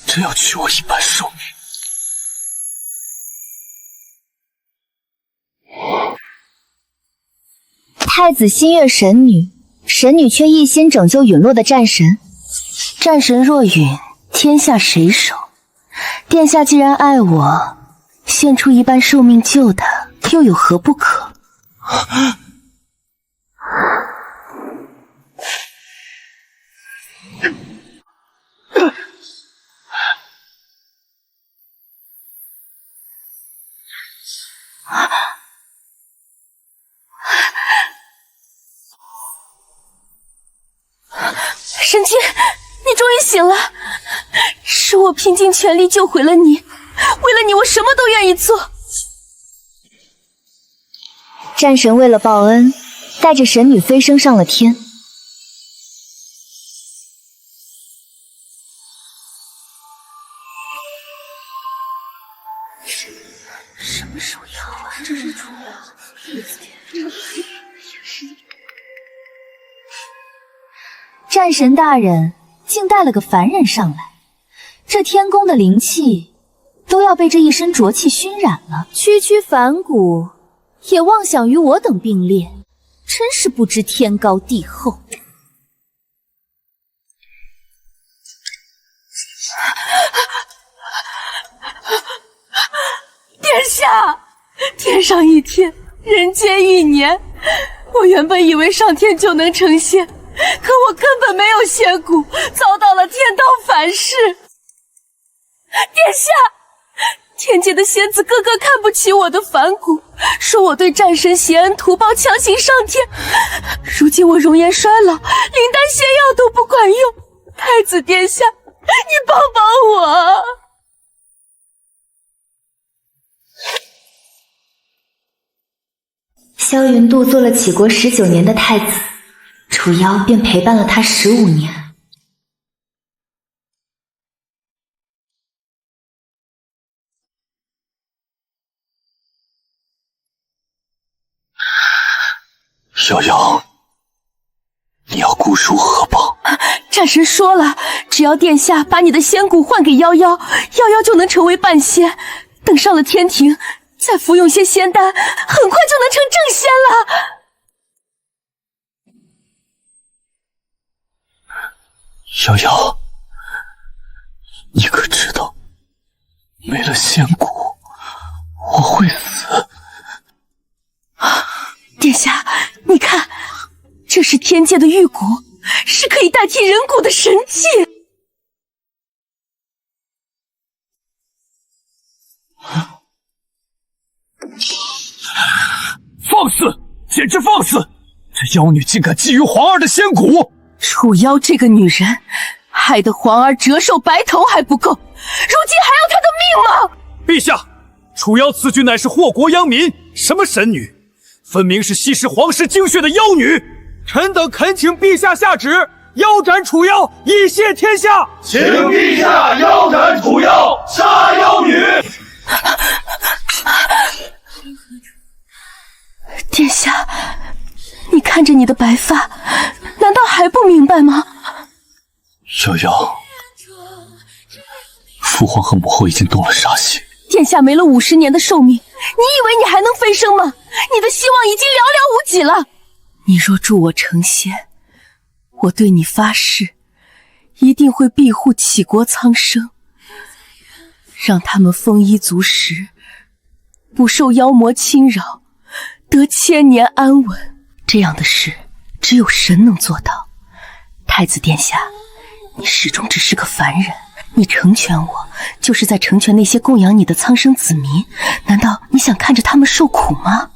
真要取我一半寿命？太子心悦神女，神女却一心拯救陨落的战神。战神若陨，天下谁守？殿下既然爱我，献出一半寿命救他，又有何不可？神君，你终于醒了！是我拼尽全力救回了你，为了你，我什么都愿意做。战神为了报恩，带着神女飞升上了天。什么时候要啊？这是猪啊！战神大人竟带了个凡人上来，这天宫的灵气都要被这一身浊气熏染了。区区凡骨也妄想与我等并列，真是不知天高地厚。殿下，天上一天，人间一年。我原本以为上天就能成仙，可我根本没有仙骨，遭到了天道反噬。殿下，天界的仙子个个看不起我的凡骨，说我对战神挟恩图报，强行上天。如今我容颜衰老，灵丹仙药都不管用，太子殿下，你帮帮我！萧云度做了杞国19年的太子，楚妖便陪伴了他15年。瑶瑶，你要孤书何报？战神说了，只要殿下把你的仙骨换给夭夭，夭夭就能成为半仙。等上了天庭，再服用些仙丹，很快就能成正仙了。瑶瑶，你可知道，没了仙骨，我会死。殿下，你看，这是天界的玉骨，是可以代替人骨的神器。放肆！简直放肆！这妖女竟敢觊觎皇儿的仙骨！楚妖这个女人，害得皇儿折寿白头还不够，如今还要她的命吗？陛下，楚妖此举乃是祸国殃民，什么神女，分明是吸食皇室精血的妖女！臣等恳请陛下下旨，腰斩楚妖，以谢天下。请陛下腰斩楚妖，杀妖女。殿下，你看着你的白发，难道还不明白吗？瑶瑶，父皇和母后已经动了杀心。殿下没了50年的寿命，你以为你还能飞升吗？你的希望已经寥寥无几了。你若助我成仙，我对你发誓，一定会庇护杞国苍生，让他们丰衣足食，不受妖魔侵扰，得千年安稳。这样的事只有神能做到。太子殿下，你始终只是个凡人，你成全我，就是在成全那些供养你的苍生子民。难道你想看着他们受苦吗？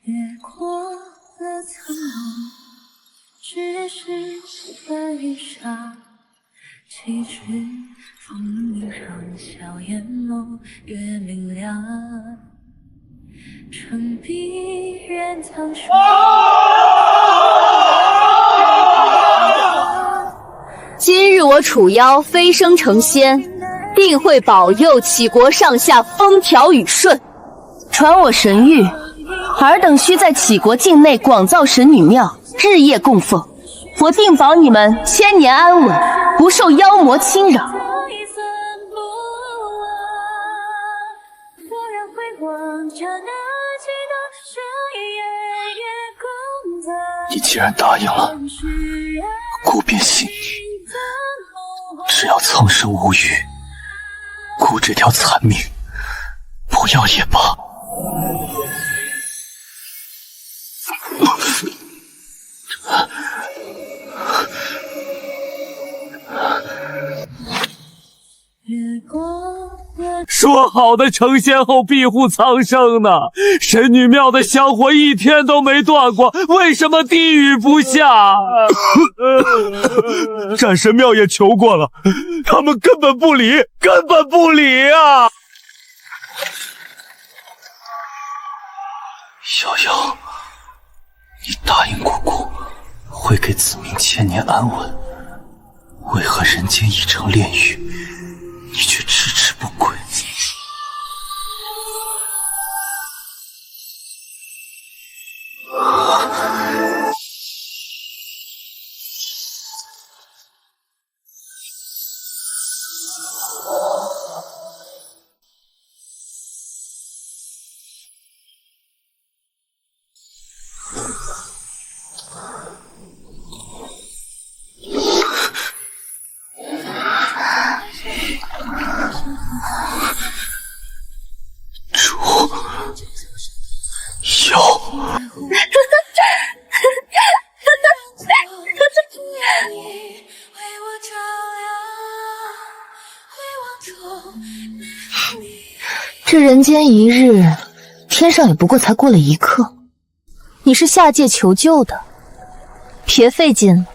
越过了苍茫，只是飞沙。崎岖风雨让笑颜眸越明亮，城壁任苍穹。我楚妖飞升成仙，定会保佑杞国上下风调雨顺。传我神谕，尔等需在杞国境内广造神女庙，日夜供奉，我定保你们千年安稳，不受妖魔侵扰。你既然答应了，姑便信你。只要苍生无虞，姑这条残命不要也罢。说好的成仙后庇护苍生呢？神女庙的香火一天都没断过，为什么地狱不下？战神庙也求过了，他们根本不理，根本不理啊！瑶瑶，你答应过姑会给子民千年安稳，为何人间一场炼狱，你却迟迟不归？这人间一日，天上也不过才过了一刻。你是下界求救的，别费劲了。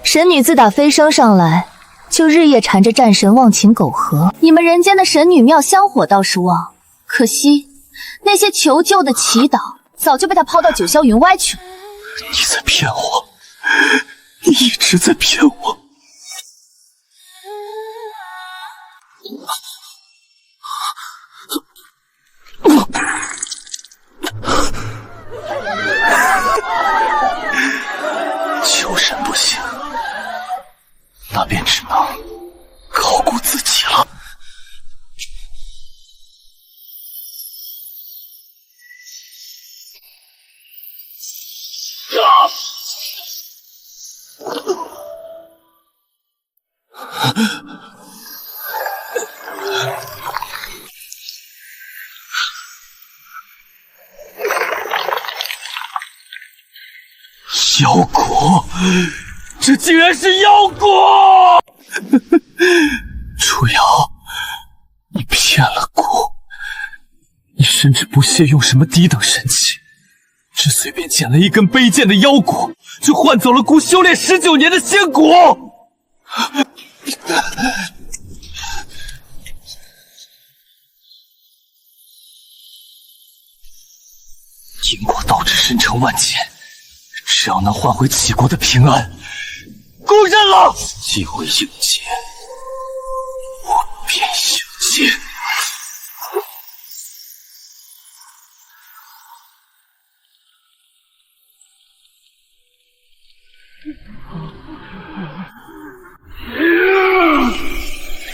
神女自打飞升上来，就日夜缠着战神忘情苟合。你们人间的神女庙香火倒是旺，可惜那些求救的祈祷早就被他抛到九霄云外去了。你在骗我，你一直在骗我。求神不行，那便只能靠顾自己了。妖果，这竟然是妖果！楚瑶，你骗了姑，你甚至不屑用什么低等神器，只随便捡了一根卑贱的妖果，就换走了姑修炼19年的仙骨。因果导致深成万劫，只要能换回杞国的平安，姑认了。既会应劫，我便应劫。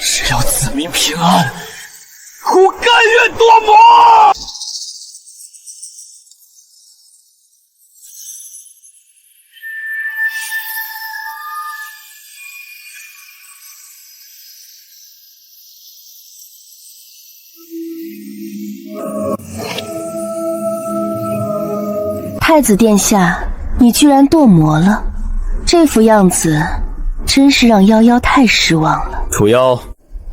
只要子民平安，姑甘愿夺魔。太子殿下，你居然堕魔了，这副样子真是让夭夭太失望了。楚妖，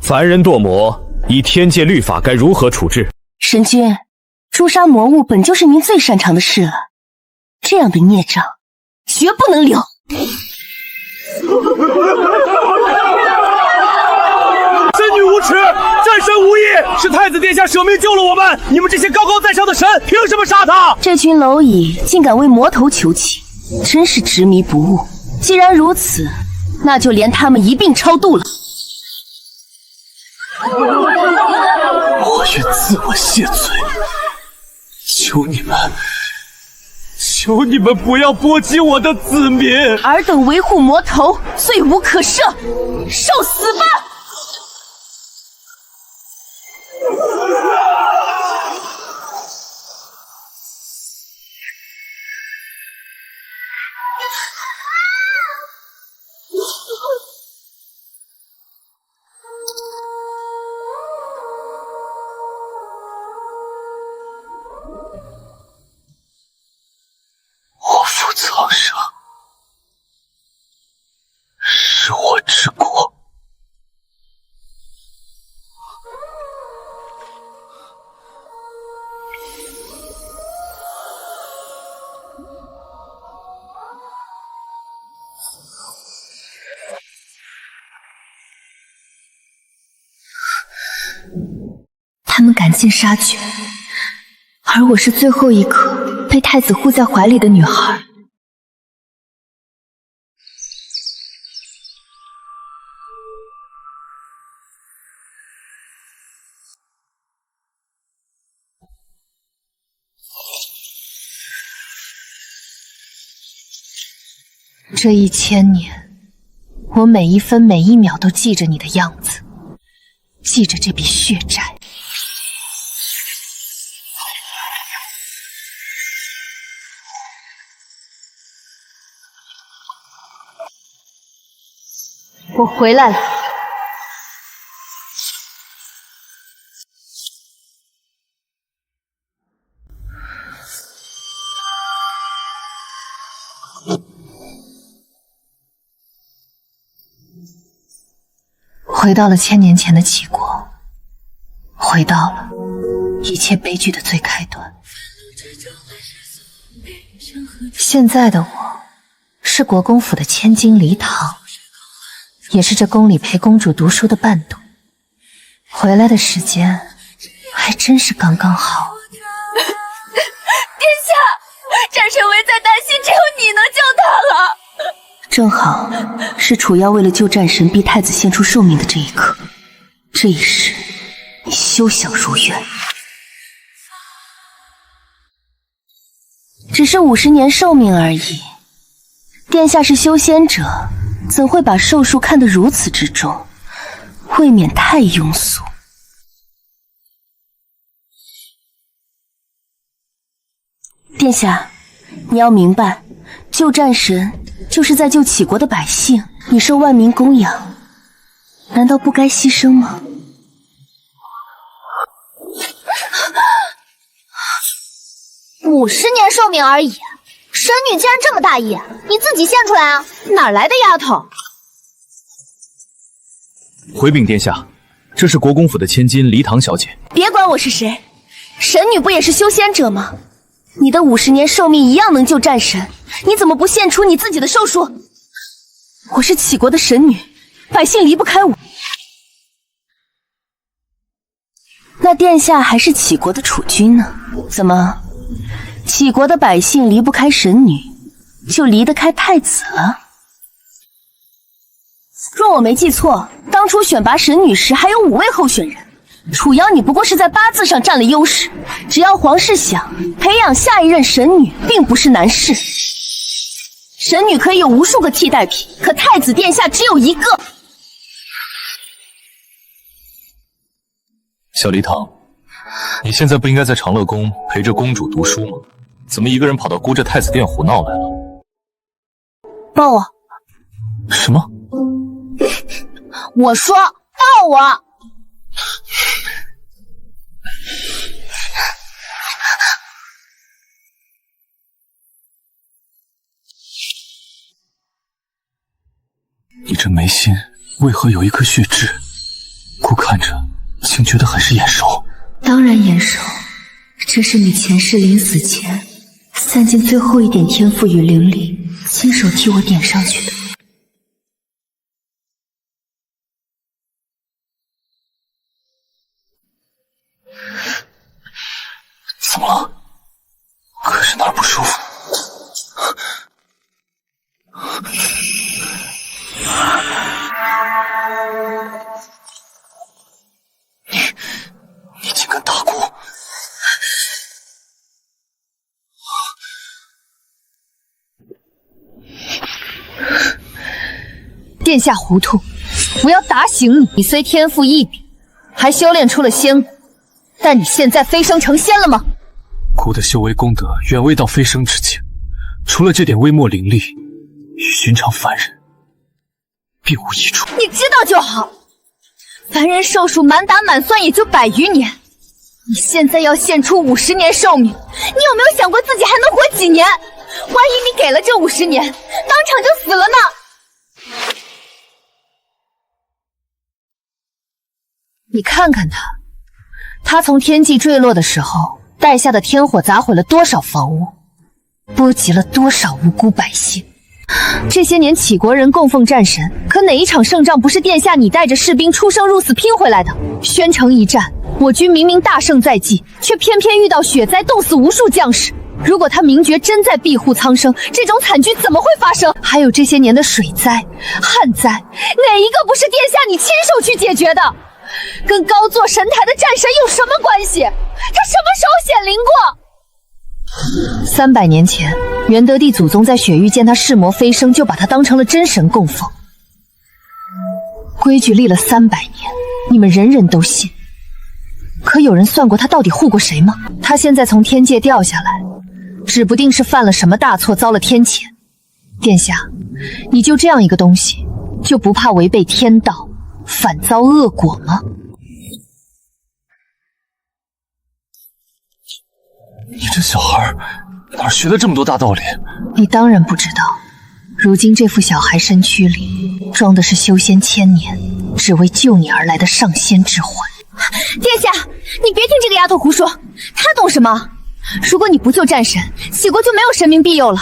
凡人堕魔，依天界律法该如何处置？神君，诛杀魔物本就是您最擅长的事了，这样的孽障绝不能留。神女无耻，战神无义，是太子殿下舍命救了我们，你们这些高高在上的神凭什么杀他？这群蝼蚁竟敢为魔头求情，真是执迷不悟。既然如此，那就连他们一并超度了。我愿自我谢罪，求你们不要波及我的子民。尔等维护魔头，罪无可赦，受死吧！我负苍生，是我之过。他们赶尽杀绝，而我是最后一个被太子护在怀里的女孩。这1000年，我每一分每一秒都记着你的样子，记着这笔血债。我回来了。回到了1000年前的齐国，回到了一切悲剧的最开端。现在的我，是国公府的千金梨堂，也是这宫里陪公主读书的伴读。回来的时间还真是刚刚好。殿下，战神为在担心，只有你能救他了。正好是楚妖为了救战神逼太子献出寿命的这一刻，这一世你休想如愿。只是50年寿命而已，殿下是修仙者，怎会把寿数看得如此之重，未免太庸俗。殿下，你要明白，救战神就是在救齐国的百姓，你受万民供养，难道不该牺牲吗？50年寿命而已，神女竟然这么大意，你自己献出来啊！哪来的丫头？回禀殿下，这是国公府的千金梨堂小姐。别管我是谁，神女不也是修仙者吗？你的50年寿命一样能救战神，你怎么不献出你自己的寿数？我是齐国的神女，百姓离不开我。那殿下还是齐国的储君呢？怎么，齐国的百姓离不开神女，就离得开太子了？若我没记错，当初选拔神女时还有5位候选人。楚妖，你不过是在八字上占了优势，只要皇室想培养下一任神女，并不是难事。神女可以有无数个替代品，可太子殿下只有一个。小梨堂，你现在不应该在长乐宫陪着公主读书吗？怎么一个人跑到孤鹧太子殿胡闹来了？抱我！什么？我说抱我！你这眉心为何有一颗血痣？姑看着竟觉得很是眼熟。当然眼熟，这是你前世临死前散尽最后一点天赋与灵力，亲手替我点上去的。怎么了？可是哪儿不舒服？殿下糊涂，我要打醒你。你虽天赋异禀，还修炼出了仙骨，但你现在飞升成仙了吗？孤的修为功德远未到飞升之境，除了这点微末灵力，与寻常凡人并无异处。你知道就好。凡人寿数满打满算也就100余年，你现在要献出50年寿命，你有没有想过自己还能活几年？万一你给了这50年，当场就死了呢？你看看他从天际坠落的时候，带下的天火砸毁了多少房屋，波及了多少无辜百姓。这些年杞国人供奉战神，可哪一场胜仗不是殿下你带着士兵出生入死拼回来的？宣城一战，我军明明大胜在即，却偏偏遇到雪灾，冻死无数将士。如果他明觉真在庇护苍生，这种惨剧怎么会发生？还有这些年的水灾、旱灾，哪一个不是殿下你亲手去解决的？跟高坐神台的战神有什么关系？他什么时候显灵过？300年前，元德帝祖宗在雪域见他噬魔飞升，就把他当成了真神供奉。规矩立了300年，你们人人都信。可有人算过他到底护过谁吗？他现在从天界掉下来，指不定是犯了什么大错，遭了天谴。殿下，你就这样一个东西，就不怕违背天道，反遭恶果吗？你这小孩哪学的这么多大道理？你当然不知道，如今这副小孩身躯里装的是修仙1000年，只为救你而来的上仙之魂。殿下，你别听这个丫头胡说，她懂什么？如果你不救战神，杞国就没有神明庇佑了。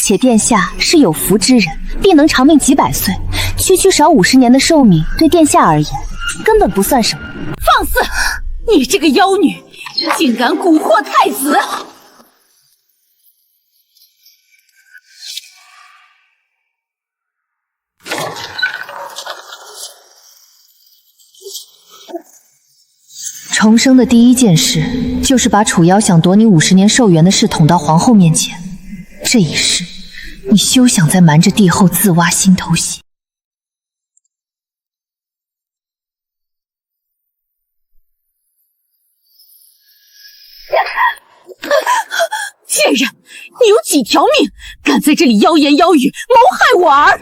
且殿下是有福之人，必能长命几百岁，区少50年的寿命，对殿下而言根本不算什么。放肆！你这个妖女，竟敢蛊惑太子！重生的第一件事，就是把楚妖想夺你50年寿元的事捅到皇后面前。这一事，你休想再瞒着帝后自挖心头血。贱人，你有几条命，敢在这里妖言妖语，谋害我儿！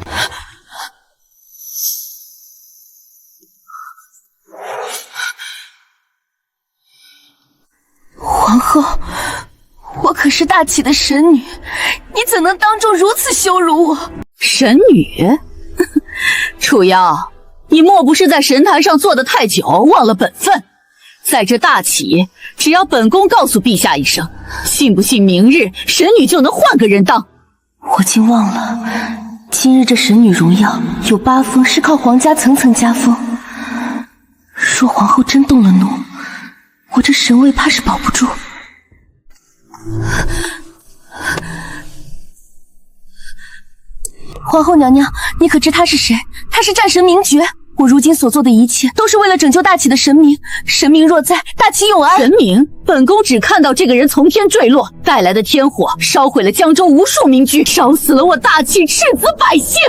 皇后，我可是大启的神女，你怎能当众如此羞辱我？神女？楚妖，你莫不是在神台上坐得太久，忘了本分？在这大启，只要本宫告诉陛下一声，信不信明日神女就能换个人当？我竟忘了，今日这神女荣耀有8封，是靠皇家层层加封。若皇后真动了怒，我这神位怕是保不住。皇后娘娘，你可知他是谁？他是战神明爵。我如今所做的一切，都是为了拯救大启的神明。神明若在，大启永安。神明？本宫只看到这个人从天坠落，带来的天火烧毁了江州无数民居，烧死了我大启赤子百姓。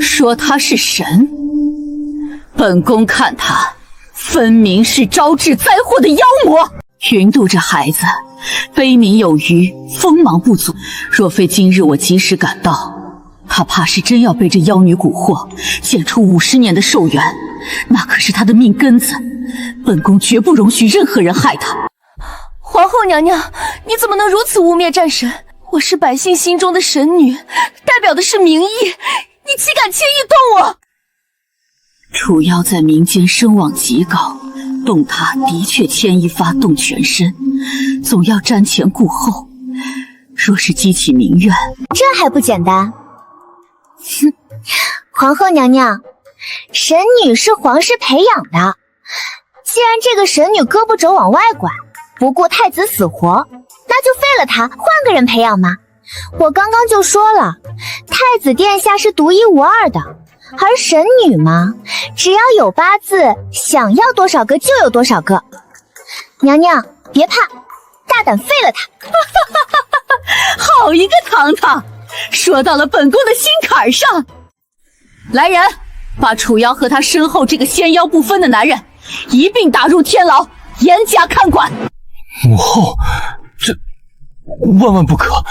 说他是神，本宫看他分明是招致灾祸的妖魔。云渡这孩子悲悯有余，锋芒不足，若非今日我及时赶到，他怕是真要被这妖女蛊惑，献出50年的寿元，那可是他的命根子，本宫绝不容许任何人害他。皇后娘娘，你怎么能如此污蔑战神？我是百姓心中的神女，代表的是民意，你岂敢轻易动我？楚妖在民间声望极高，动他的确牵一发动全身，总要瞻前顾后。若是激起民怨，这还不简单？皇后娘娘，神女是皇室培养的，既然这个神女胳膊肘往外拐，不顾太子死活，那就废了她，换个人培养嘛。我刚刚就说了，太子殿下是独一无二的，而神女嘛，只要有8字，想要多少个就有多少个。娘娘别怕，大胆废了她。好一个堂堂！说到了本宫的心坎上。来人，把楚瑶和他身后这个仙妖不分的男人一并打入天牢，严加看管。母后，这万万不可！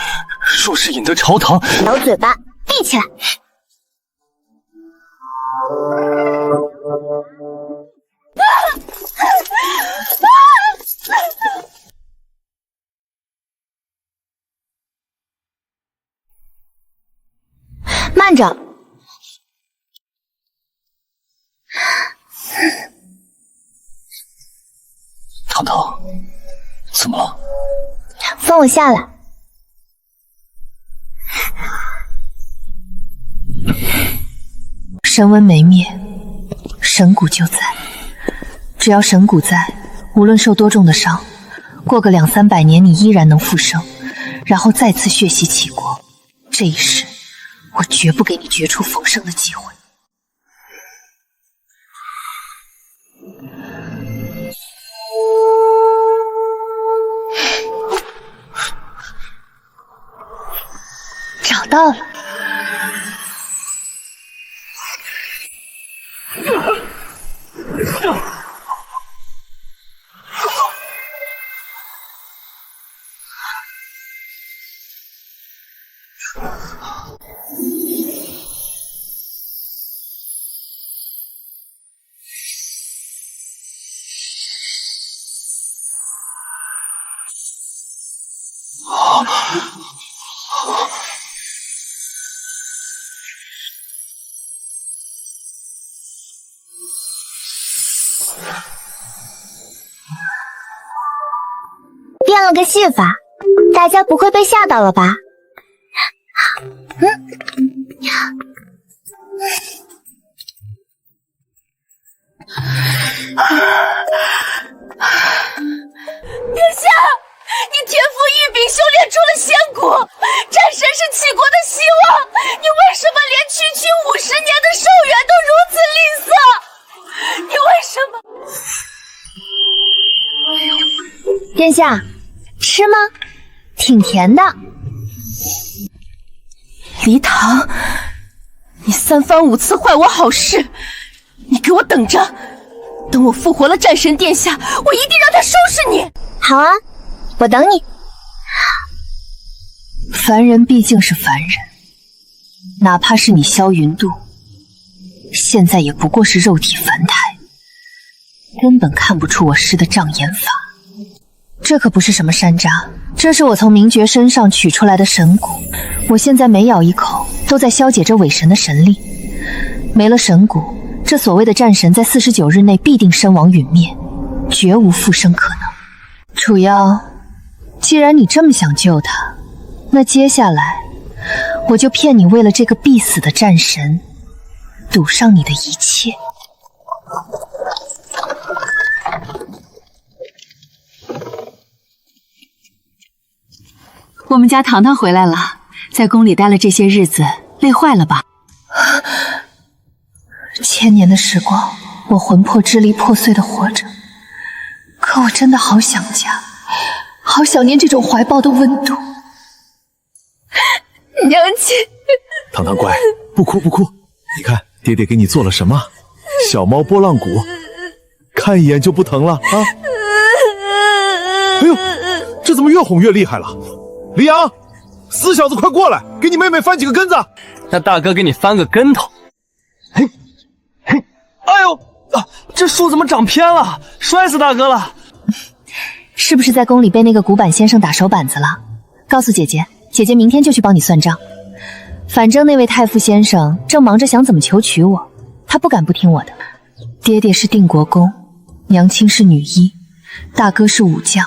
若是引得朝堂，小嘴巴闭起来。慢着，糖糖，怎么了？放我下来。神纹没灭，神骨就在。只要神骨在，无论受多重的伤，过个200-300年，你依然能复生，然后再次血洗齐国。这一世，我绝不给你绝处逢生的机会。找到了。变了个戏法，大家不会被吓到了吧？殿下，你天赋异禀，修炼出了仙骨，战神是齐国的希望，你为什么连区区50年的寿元都如此吝啬？你为什么？殿下，吃吗？挺甜的。离堂，你3番5次坏我好事，你给我等着！等我复活了战神殿下，我一定让他收拾你！好啊，我等你。凡人毕竟是凡人，哪怕是你萧云度，现在也不过是肉体凡胎，根本看不出我施的障眼法。这可不是什么山楂，这是我从明觉身上取出来的神骨，我现在每咬一口都在消解着伪神的神力。没了神骨，这所谓的战神在49日内必定身亡陨灭，绝无复生可能。楚妖，既然你这么想救他，那接下来我就骗你为了这个必死的战神，赌上你的一切。我们家糖糖回来了，在宫里待了这些日子，累坏了吧？1000年的时光，我魂魄支离破碎的活着，可我真的好想家，好想念这种怀抱的温度。娘亲，糖糖乖，不哭不哭，你看爹爹给你做了什么？小猫拨浪鼓，看一眼就不疼了啊！哎呦，这怎么越哄越厉害了？黎阳，死小子快过来，给你妹妹翻几个跟子。那大哥给你翻个跟头。嘿，嘿，哎呦，这树怎么长偏了？摔死大哥了！是不是在宫里被那个古板先生打手板子了？告诉姐姐，姐姐明天就去帮你算账。反正那位太傅先生正忙着想怎么求娶我，他不敢不听我的。爹爹是定国公，娘亲是女医，大哥是武将，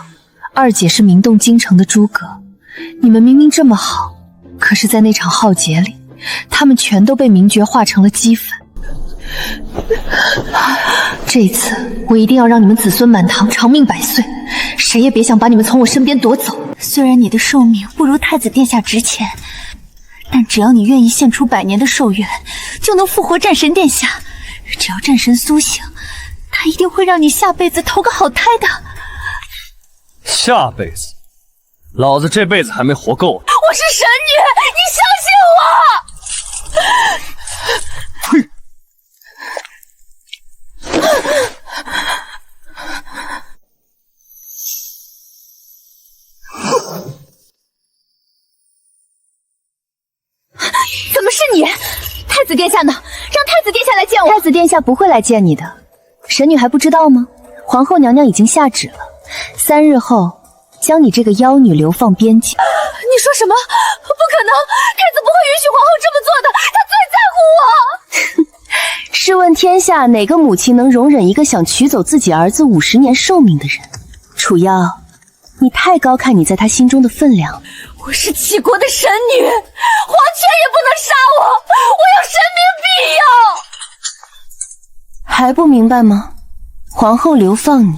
二姐是明洞京城的诸葛。你们明明这么好，可是在那场浩劫里，他们全都被明爵化成了齑粉。这一次我一定要让你们子孙满堂，长命百岁，谁也别想把你们从我身边夺走。虽然你的寿命不如太子殿下值钱，但只要你愿意献出100年的寿元，就能复活战神殿下。只要战神苏醒，他一定会让你下辈子投个好胎的。下辈子？老子这辈子还没活够呢。我是神女，你相信子殿下呢？让太子殿下来见我。太子殿下不会来见你的，神女还不知道吗？皇后娘娘已经下旨了，3日后将你这个妖女流放边境。你说什么？不可能！太子不会允许皇后这么做的，她最在乎我。试问天下哪个母亲能容忍一个想取走自己儿子50年寿命的人？楚妖，你太高看你在他心中的分量。我是齐国的神女，皇权也不能杀我，我有神明庇佑。还不明白吗？皇后流放你，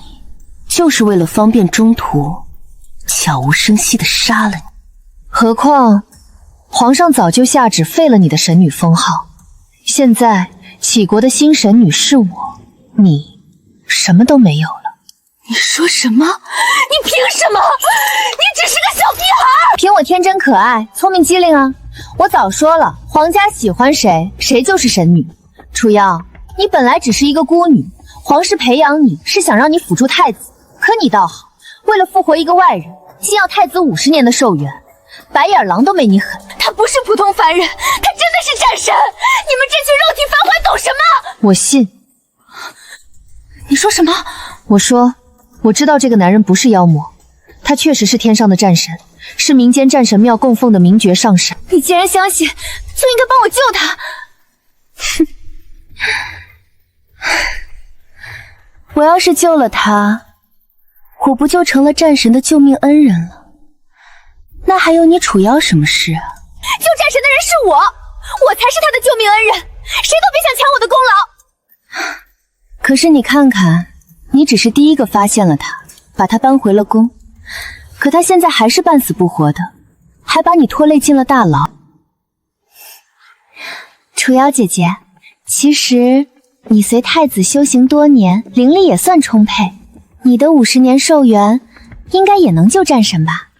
就是为了方便中途悄无声息地杀了你。何况皇上早就下旨废了你的神女封号，现在齐国的新神女是我，你什么都没有了。你说什么？你凭什么？你只是个小屁孩！凭我天真可爱、聪明机灵啊！我早说了，皇家喜欢谁，谁就是神女。楚瑶，你本来只是一个孤女，皇室培养你是想让你辅助太子，可你倒好，为了复活一个外人，竟要太子50年的寿元，白眼狼都没你狠。他不是普通凡人，他真的是战神！你们这群肉体凡怀懂什么？我信。你说什么？我说，我知道这个男人不是妖魔，他确实是天上的战神，是民间战神庙供奉的名爵上神。你既然相信，就应该帮我救他。哼，我要是救了他，我不就成了战神的救命恩人了？那还有你楚妖什么事啊？救战神的人是我，我才是他的救命恩人，谁都别想抢我的功劳。可是你看看，你只是第一个发现了他，把他搬回了宫，可他现在还是半死不活的，还把你拖累进了大牢。楚瑶姐姐，其实你随太子修行多年，灵力也算充沛，你的50年寿元应该也能救战神吧？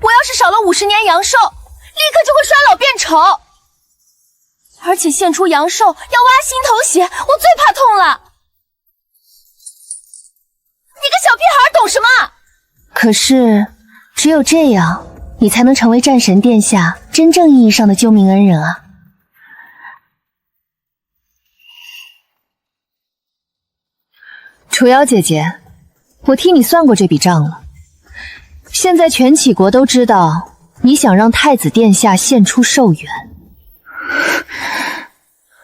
我要是少了50年阳寿，立刻就会衰老变丑，而且现出阳寿要挖心头血，我最怕痛了。你个小屁孩懂什么？可是只有这样，你才能成为战神殿下真正意义上的救命恩人啊！楚瑶姐姐，我替你算过这笔账了。现在全齐国都知道你想让太子殿下献出寿元。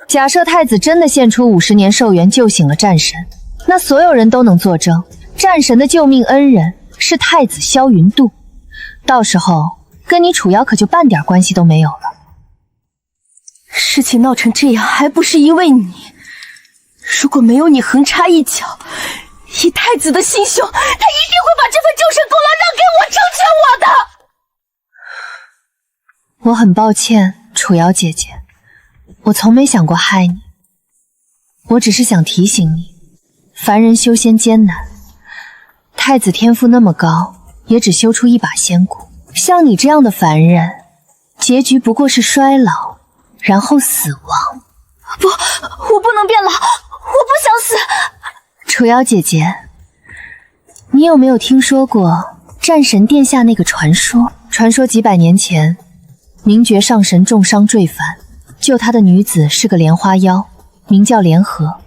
假设太子真的献出50年寿元救醒了战神，那所有人都能作证，战神的救命恩人是太子萧云度。到时候跟你楚瑶可就半点关系都没有了。事情闹成这样，还不是因为你？如果没有你横插一脚，以太子的心胸，他一定会把这份救神功劳让给我，成全我的。我很抱歉，楚瑶姐姐，我从没想过害你。我只是想提醒你，凡人修仙艰难，太子天赋那么高，也只修出一把仙骨。像你这样的凡人，结局不过是衰老，然后死亡。不，我不能变老，我不想死。楚瑶姐姐，你有没有听说过战神殿下那个传说？传说几百年前，名爵上神重伤坠凡，救他的女子是个莲花妖，名叫莲荷。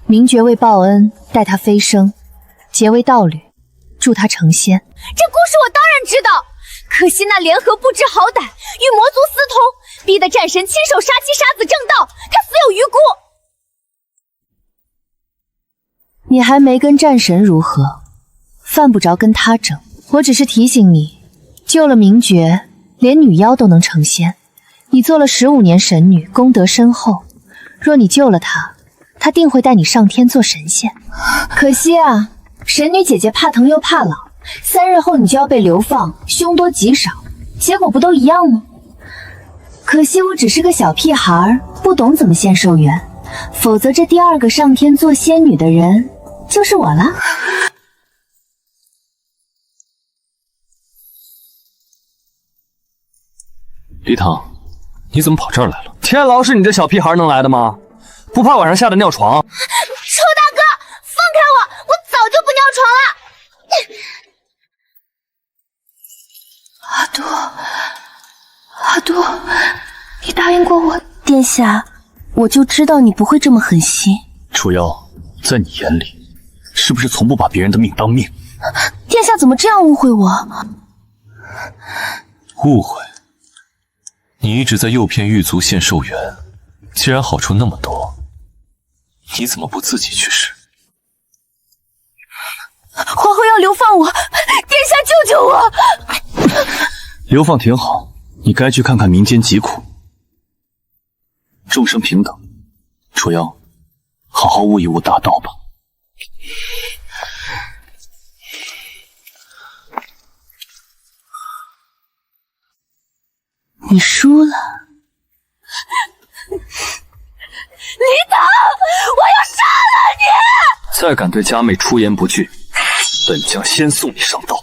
名爵为报恩，带她飞升，结为道侣，助她成仙。这故事我当然知道，可惜那莲荷不知好歹，与魔族私通，逼得战神亲手杀妻杀子正道，他死有余辜。你还没跟战神如何，犯不着跟他争。我只是提醒你，救了名爵，连女妖都能成仙。你做了15年神女，功德深厚。若你救了她，她定会带你上天做神仙。可惜啊，神女姐姐怕疼又怕老，3日后你就要被流放，凶多吉少，结果不都一样吗？可惜我只是个小屁孩，不懂怎么献寿元，否则这第2个上天做仙女的人就是我了。李唐，你怎么跑这儿来了？天牢是你这小屁孩能来的吗？不怕晚上吓得尿床？臭大哥，放开我！我早就不尿床了。阿多，你答应过我，殿下，我就知道你不会这么狠心。楚瑶，在你眼里，是不是从不把别人的命当命？殿下怎么这样误会我？误会？你一直在诱骗狱卒献寿元，既然好处那么多，你怎么不自己去试？皇后要流放我，殿下救救我！流放挺好，你该去看看民间疾苦。众生平等，楚瑶，好好悟一悟大道吧。你输了，李党，我要杀了你！再敢对佳妹出言不惧，本将先送你上刀。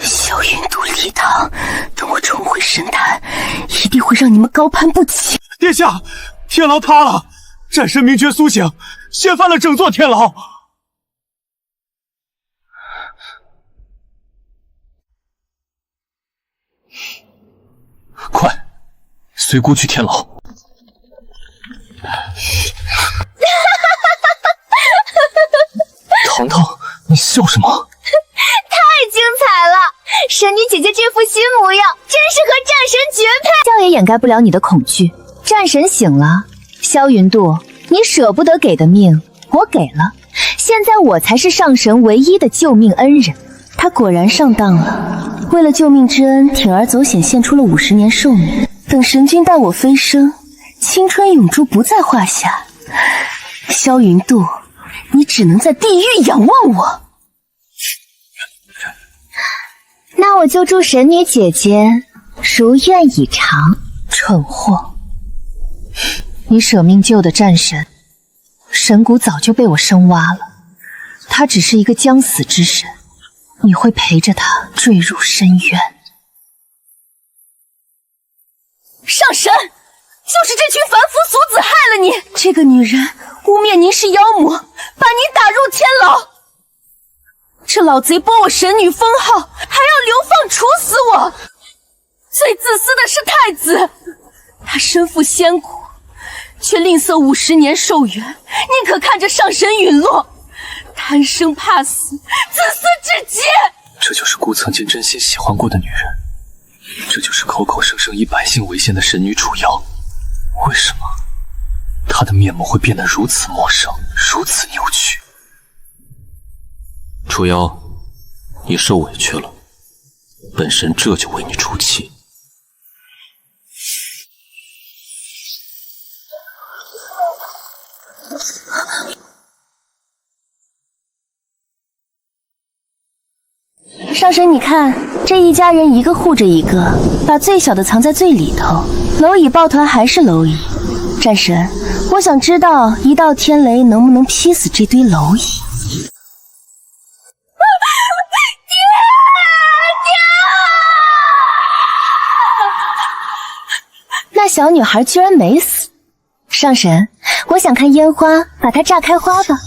萧云度、李党，等我重回神坛，一定会让你们高攀不起。殿下，天牢塌了，战神明觉苏醒，掀翻了整座天牢。快，随姑去天牢。糖糖，你笑什么？太精彩了！神女姐姐这副新模样，真是和战神绝配。笑也掩盖不了你的恐惧。战神醒了，萧云度，你舍不得给的命，我给了。现在我才是上神唯一的救命恩人。他果然上当了，为了救命之恩，铤而走险，献出了50年寿命。等神君待我飞升，青春永驻不在话下。萧云度，你只能在地狱仰望我。那我就祝神女姐姐如愿以偿。蠢货，你舍命救的战神，神骨早就被我深挖了，他只是一个将死之神，你会陪着他坠入深渊。上神，就是这群凡夫俗子害了你！这个女人污蔑您是妖魔，把您打入天牢。这老贼剥我神女封号，还要流放处死我！最自私的是太子，他身负仙骨，却吝啬50年寿元，宁可看着上神陨落，贪生怕死，自私至极。这就是姑曾经真心喜欢过的女人，这就是口口声声以百姓为先的神女楚瑶。为什么她的面目会变得如此陌生，如此扭曲？楚瑶，你受委屈了，本神这就为你出气。上神，你看，这一家人一个护着一个，把最小的藏在最里头。蝼蚁抱团还是蝼蚁。战神，我想知道一道天雷能不能劈死这堆蝼蚁。那小女孩居然没死。上神，我想看烟花，把它炸开花吧。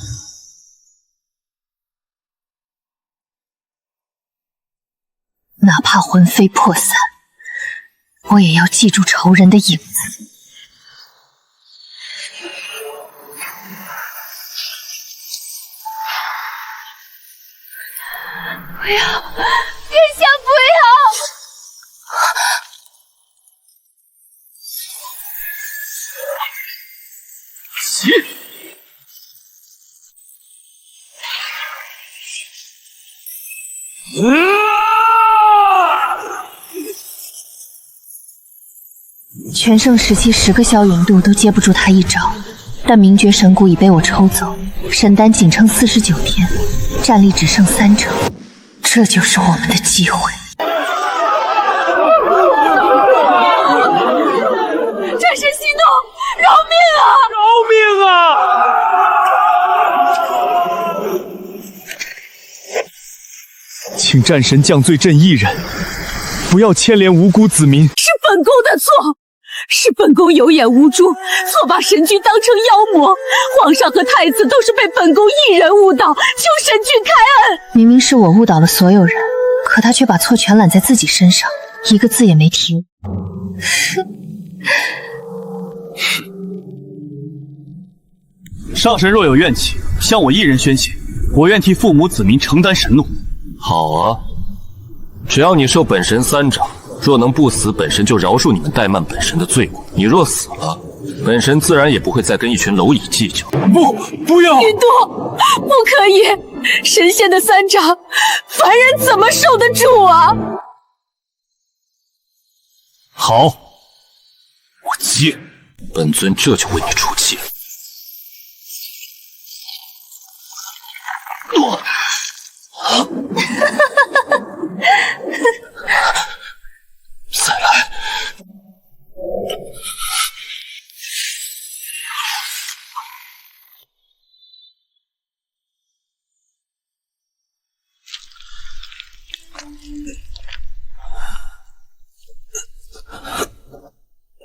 哪怕魂飞魄散，我也要记住仇人的影子。不要，殿下不要！全盛时期10个萧云度都接不住他一招，但明觉神骨已被我抽走，神丹仅剩49天，战力只剩3成，这就是我们的机会。战神息怒，饶命啊！饶命啊！请战神降罪朕一人，不要牵连无辜子民。是本宫的错，是本宫有眼无珠，错把神君当成妖魔。皇上和太子都是被本宫一人误导，求神君开恩。明明是我误导了所有人，可他却把错全揽在自己身上，一个字也没提。上神若有怨气，向我一人宣泄，我愿替父母子民承担神怒。好啊，只要你受本神3掌，若能不死，本神就饶恕你们怠慢本神的罪过。你若死了，本神自然也不会再跟一群蝼蚁计较。不要！云朵，不可以！神仙的3掌，凡人怎么受得住啊？好，我接，本尊这就为你出气。再来。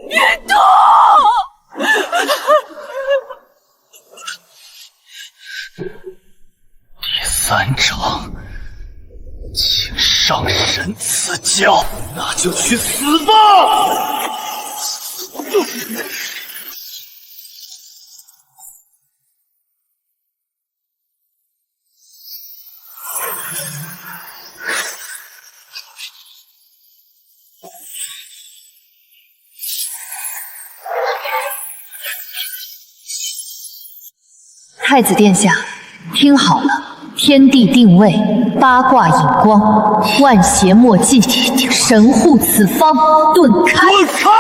云朵！第3掌，请上神赐教，那就去死吧！太子殿下，听好了，天地定位，八卦引光，万邪莫忌，神护此方，顿开！顿开！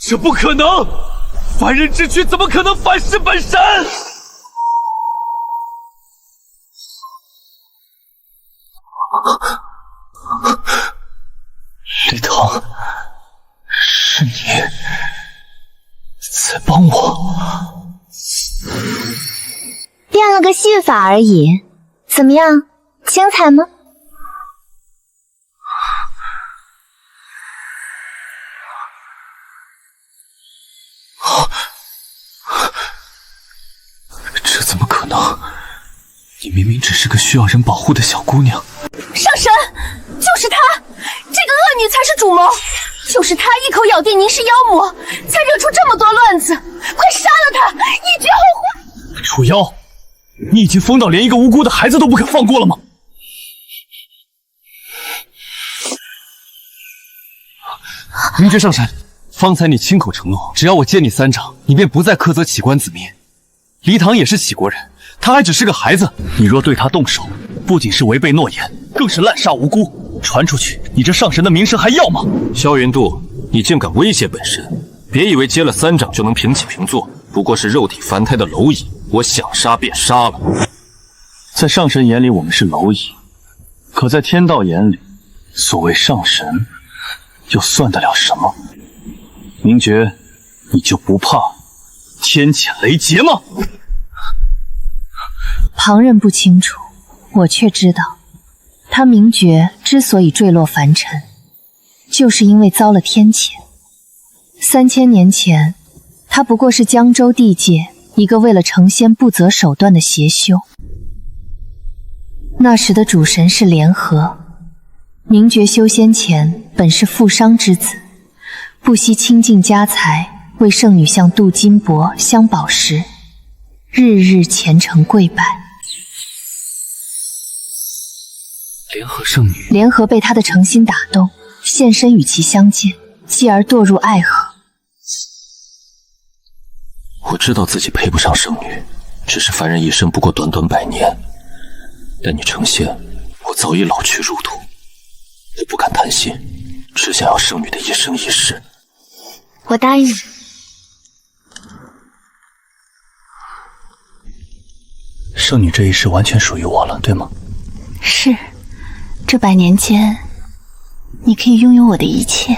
这不可能！凡人之躯怎么可能反噬本神？李唐，是你在帮我？变了个戏法而已，怎么样，精彩吗？这怎么可能？你明明只是个需要人保护的小姑娘。上神，就是她，这个恶女才是主谋，就是她一口咬定您是妖魔，才惹出这么多乱子。快杀了她，以绝后患！楚妖，你已经疯到连一个无辜的孩子都不肯放过了吗？明觉上神，方才你亲口承诺，只要我接你3掌，你便不再苛责启关子民。黎唐也是杞国人，他还只是个孩子，你若对他动手，不仅是违背诺言，更是滥杀无辜。传出去，你这上神的名声还要吗？萧云度，你竟敢威胁本神！别以为接了3掌就能平起平坐，不过是肉体凡胎的蝼蚁，我想杀便杀了。在上神眼里，我们是蝼蚁；可在天道眼里，所谓上神，又算得了什么？明觉，你就不怕天谴雷劫吗？旁人不清楚，我却知道，他明觉之所以坠落凡尘，就是因为遭了天谴。3000年前，他不过是江州地界一个为了成仙不择手段的邪修。那时的主神是联合，明觉修仙前本是富商之子，不惜倾尽家财为圣女像镀金箔镶宝石，日日虔诚跪拜。联合圣女，联合被他的诚心打动，现身与其相见，继而堕入爱河。我知道自己配不上圣女，只是凡人一生不过短短100年。但你成仙，我早已老去入土，我不敢贪心，只想要圣女的一生一世。我答应你。圣女这一世完全属于我了，对吗？是，这100年间，你可以拥有我的一切。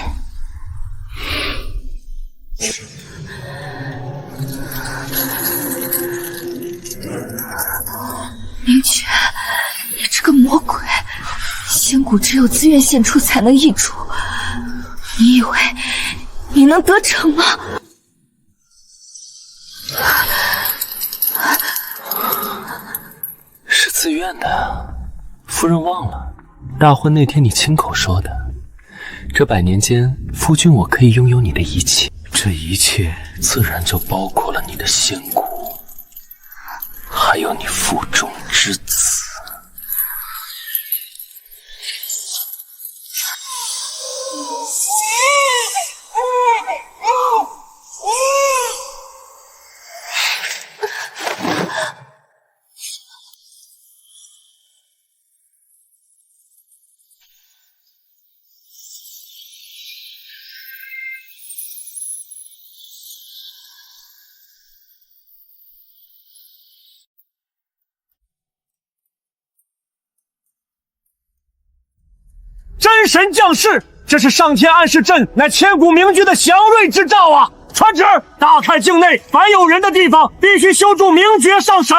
明觉，你这个魔鬼，仙骨只有自愿献出才能易主，你以为你能得逞吗？是自愿的。夫人忘了，大婚那天你亲口说的，这100年间，夫君我可以拥有你的一切，这一切自然就包括了你的仙骨，还有你腹中之子。真神降世，这是上天暗示朕乃千古明君的祥瑞之兆啊！传旨，大开境内凡有人的地方，必须修筑名爵上神。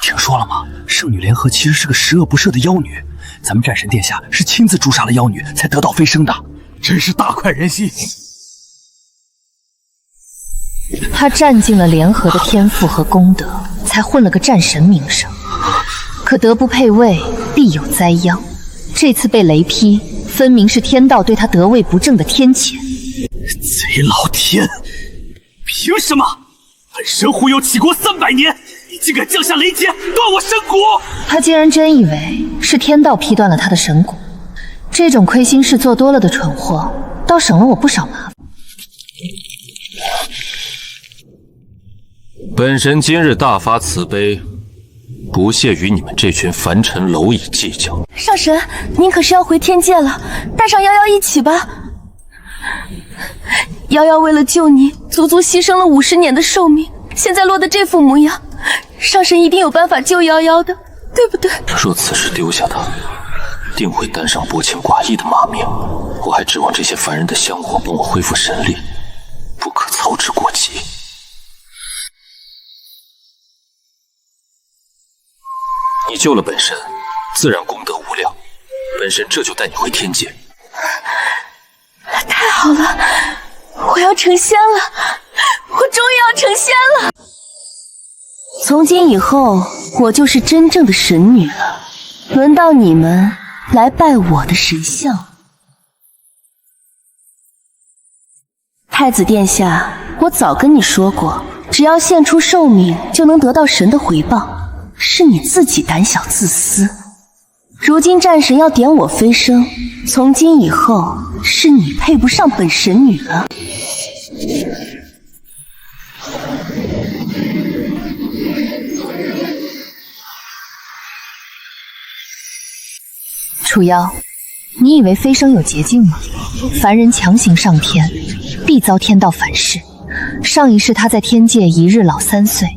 听说了吗？圣女联合其实是个十恶不赦的妖女，咱们战神殿下是亲自诛杀了妖女，才得道飞升的，真是大快人心。他占尽了联合的天赋和功德，才混了个战神名声。可德不配位，必有灾殃。这次被雷劈，分明是天道对他德位不正的天谴。贼老天，凭什么？本神护佑齐国300年，你竟敢降下雷劫，断我神骨！他竟然真以为是天道劈断了他的神骨，这种亏心事做多了的蠢货，倒省了我不少麻烦。本神今日大发慈悲，不屑与你们这群凡尘蝼蚁计较。上神，您可是要回天界了，带上夭夭一起吧。夭夭为了救你，足足牺牲了50年的寿命，现在落得这副模样，上神一定有办法救夭夭的，对不对？若此时丢下他，定会担上薄情寡义的骂名。我还指望这些凡人的香火帮我恢复神力，不可操之过急。你救了本神，自然功德无量。本神这就带你回天界。太好了，我要成仙了，我终于要成仙了。从今以后，我就是真正的神女了。轮到你们来拜我的神像。太子殿下，我早跟你说过，只要献出寿命，就能得到神的回报。是你自己胆小自私。如今战神要点我飞升，从今以后是你配不上本神女了。楚妖，你以为飞升有捷径吗？凡人强行上天，必遭天道反噬。上一世他在天界一日老3岁，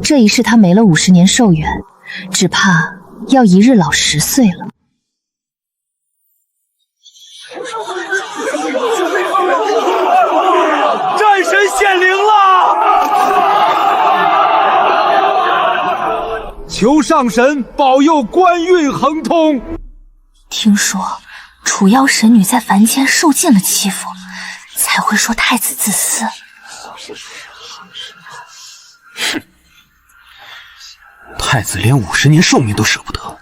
这一世他没了50年寿元，只怕要一日老10岁了。战神显灵了！求上神保佑官运亨通。听说楚妖神女在凡间受尽了欺负，才会说太子自私。哼，太子连50年寿命都舍不得，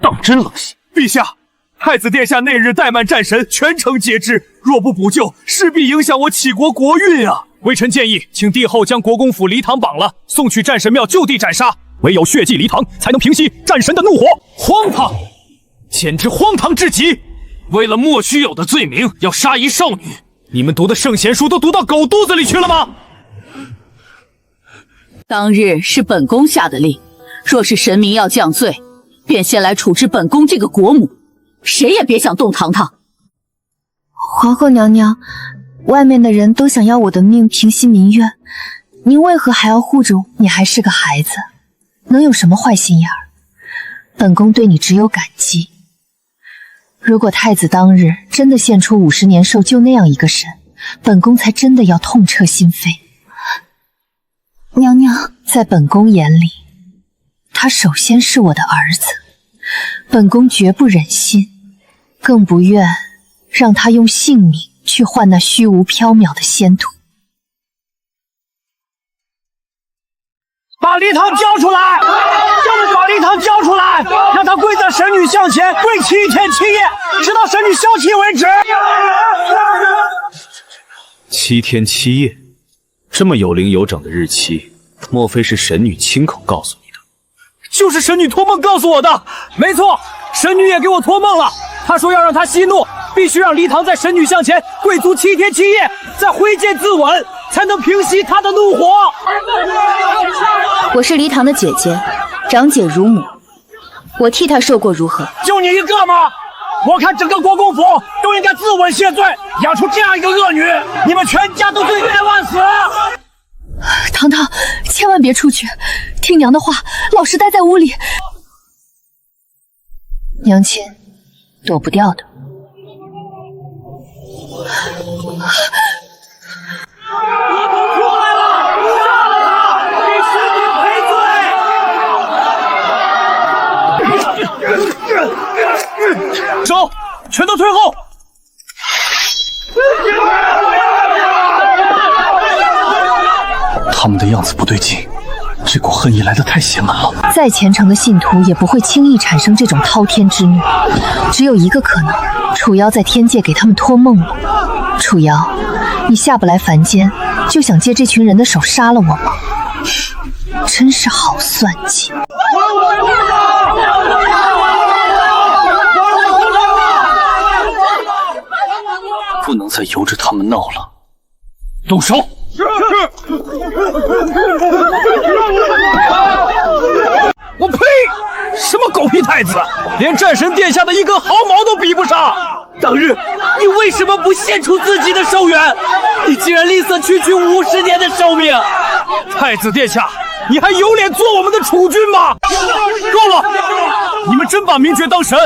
当真冷血。陛下，太子殿下那日怠慢战神，全城皆知，若不补救，势必影响我齐国国运啊！微臣建议，请帝后将国公府离堂绑了，送去战神庙就地斩杀，唯有血祭离堂，才能平息战神的怒火。荒唐！简直荒唐至极！为了莫须有的罪名，要杀一少女，你们读的圣贤书都读到狗肚子里去了吗？当日是本宫下的令，若是神明要降罪，便先来处置本宫这个国母，谁也别想动堂堂。皇后娘娘，外面的人都想要我的命平息民怨，您为何还要护着我？你还是个孩子，能有什么坏心眼儿？本宫对你只有感激。如果太子当日真的献出50年寿救那样一个神，本宫才真的要痛彻心扉。娘娘，在本宫眼里，他首先是我的儿子，本宫绝不忍心，更不愿让他用性命去换那虚无缥缈的仙土。把梨堂交出来！就是把梨堂交出来，让他跪在神女像前跪7天7夜，直到神女消气为止。7天7夜，这么有零有整的日期，莫非是神女亲口告诉你的？就是神女托梦告诉我的，没错，神女也给我托梦了。她说要让他息怒，必须让梨堂在神女像前跪足7天7夜，再挥剑自刎，才能平息他的怒火。我是梨堂的姐姐，长姐如母，我替她受过如何？就你一个吗？我看整个国公府都应该自刎谢罪，养出这样一个恶女，你们全家都罪该万死。堂堂，千万别出去，听娘的话，老实待在屋里。娘亲，躲不掉的。出来了，杀了他，给神女赔罪！手，全都退后！他们的样子不对劲，这股恨意来得太邪门了。再虔诚的信徒也不会轻易产生这种滔天之怒，只有一个可能，楚瑶在天界给他们托梦了。楚瑶，你下不来凡间，就想借这群人的手杀了我吗？真是好算计！不能再由着他们闹了，动手！我呸！什么狗屁太子，连战神殿下的一根毫毛都比不上！当日你为什么不献出自己的寿元？你竟然吝啬区区50年的寿命！太子殿下，你还有脸做我们的储君吗？够了！你们真把明觉当神，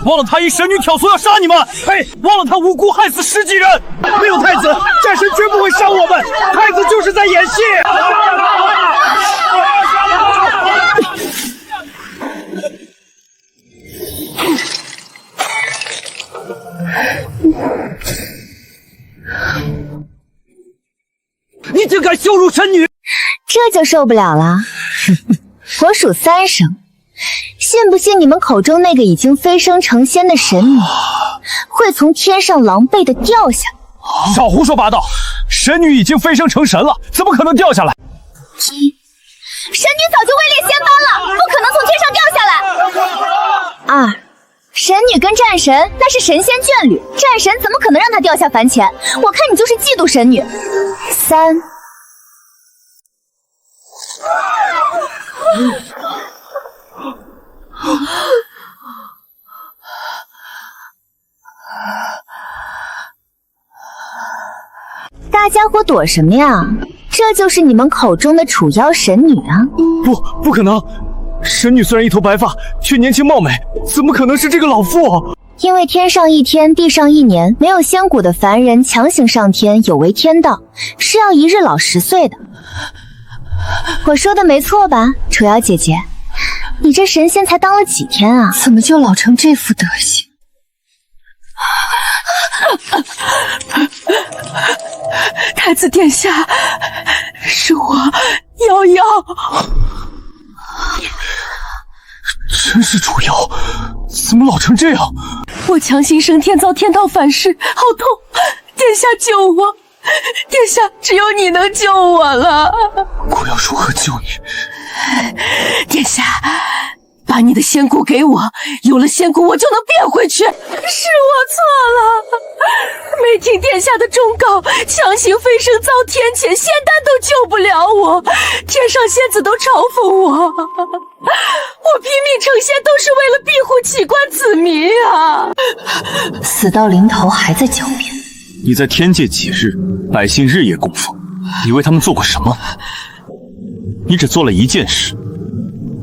忘了他一神女挑唆要杀你们！呸！忘了他无辜害死10几人！没有太子，战神绝不会伤我们！太子就是在演戏！你竟敢羞辱神女！这就受不了了。我数3声，信不信你们口中那个已经飞升成仙的神女，会从天上狼狈的掉下来？少胡说八道！神女已经飞升成神了，怎么可能掉下来？神女早就位列仙班了，不可能从天上掉下来。2，神女跟战神那是神仙眷侣，战神怎么可能让她掉下凡前？我看你就是嫉妒神女。3，大家伙躲什么呀？这就是你们口中的楚妖神女啊！不可能！神女虽然一头白发，却年轻貌美，怎么可能是这个老妇？因为天上1天，地上1年，没有仙骨的凡人强行上天，有违天道，是要1日老10岁的。我说的没错吧，楚瑶姐姐？你这神仙才当了几天啊？怎么就老成这副德行？太子殿下，是我瑶瑶。真是楚瑶，怎么老成这样？我强行升天遭天道反噬，好痛！殿下救我！殿下，只有你能救我了。我要如何救你？殿下，把你的仙骨给我，有了仙骨我就能变回去。是我错了，没听殿下的忠告，强行飞升遭天谴，仙丹都救不了我，天上仙子都嘲讽我。我拼命成仙都是为了庇护启关子民啊！死到临头还在狡辩。你在天界几日，百姓日夜供奉，你为他们做过什么？你只做了一件事，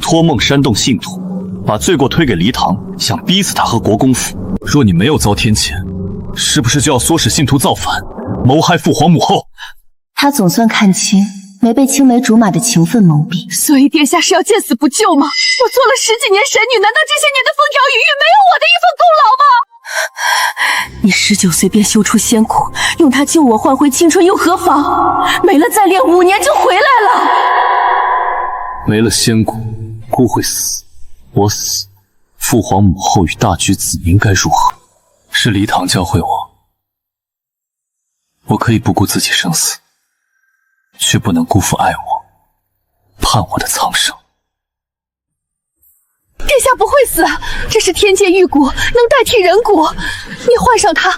托梦煽动信徒，把罪过推给梨堂，想逼死他和国公府。若你没有遭天谴，是不是就要唆使信徒造反，谋害父皇母后？他总算看清没被青梅竹马的情分蒙蔽，所以殿下是要见死不救吗？我做了10几年神女，难道这些年的风调雨雨没有我的一份功劳吗？你19岁便修出仙骨，用它救我换回青春又何妨？没了再练5年就回来了。没了仙骨，姑会死，我死，父皇母后与大局子民该如何？是黎唐教会我可以不顾自己生死，却不能辜负爱我、盼我的苍生。殿下不会死，这是天界玉骨，能代替人骨。你换上它